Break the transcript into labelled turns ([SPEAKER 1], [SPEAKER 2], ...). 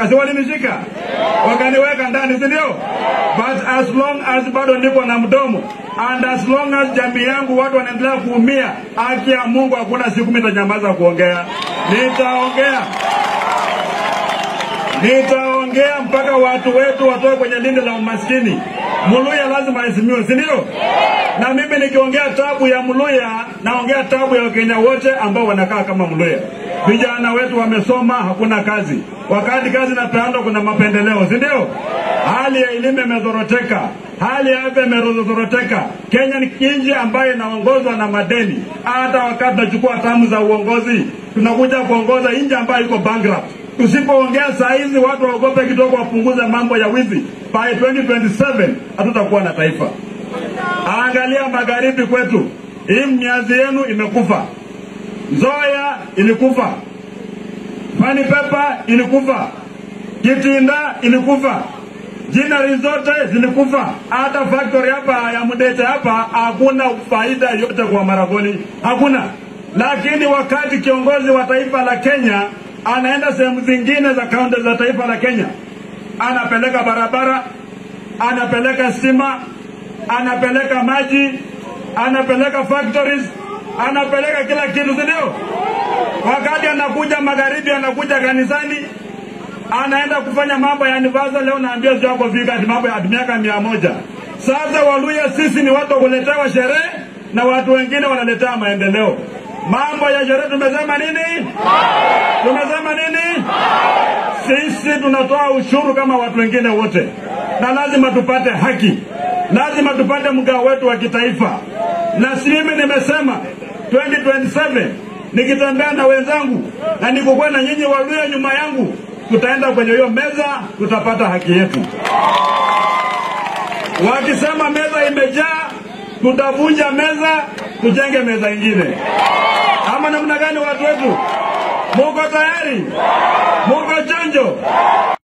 [SPEAKER 1] Kasi walinishika, wakaniweka ndani, si ndio? But as long as bado niko na mdomo, and as long as jamii yangu watu wanaendelea kuumia, haki ya Mungu hakuna siku mimi nitanyamaza kuongea. Nitaongea mpaka watu wetu watoe kwenye lindi la umaskini. Muluya lazima aheshimiwe, si ndio? Na mimi nikiongea tabu ya Muluya, naongea tabu ya Wakenya wote ambao wanakaa kama Muluya. Vijana wetu wamesoma, hakuna kazi. Wakati kazi inapeanwa kuna mapendeleo, si ndio? Hali ya elimu imezoroteka, hali ya afya imezoroteka. Kenya ni nchi ambayo inaongozwa na madeni. Hata wakati tunachukua hatamu za uongozi, tunakuja kuongoza nchi ambayo iko bankrupt. Tusipoongea saa hizi watu waogope kidogo, wapunguze mambo ya wizi, by 2027 hatutakuwa na taifa. Angalia magharibi kwetu, hii miazi yenu imekufa. Nzoia ilikufa, Fani Pepa ilikufa, Kitinda ilikufa, jinari zote zilikufa. Hata factory hapa ya Mudete hapa hakuna faida yote kwa Maragoli, hakuna. Lakini wakati kiongozi wa taifa la Kenya anaenda sehemu zingine za kaunti za taifa la Kenya, anapeleka barabara, anapeleka stima, anapeleka maji, anapeleka factories, anapeleka kila kitu, ndio? Wakati anakuja magharibi, anakuja kanisani, anaenda kufanya mambo ya anniversary, leo naambia sio kwa fika mambo ya miaka 100. Sasa Waluya sisi ni watu kuletewa sherehe na watu wengine wanaletea maendeleo. Mambo ya sherehe tumesema nini? Tumesema nini? Sisi tunatoa ushuru kama watu wengine wote. Na lazima tupate haki. Lazima tupate mgao wetu wa kitaifa. Na mimi nimesema 2027 nikitembea na wenzangu na nikokuwa na nyinyi Waluya nyuma yangu, tutaenda kwenye hiyo meza, tutapata haki yetu. Wakisema meza imejaa, tutavunja meza, tujenge meza ingine. Ama namna gani watu wetu? Muko tayari? Muko chonjo?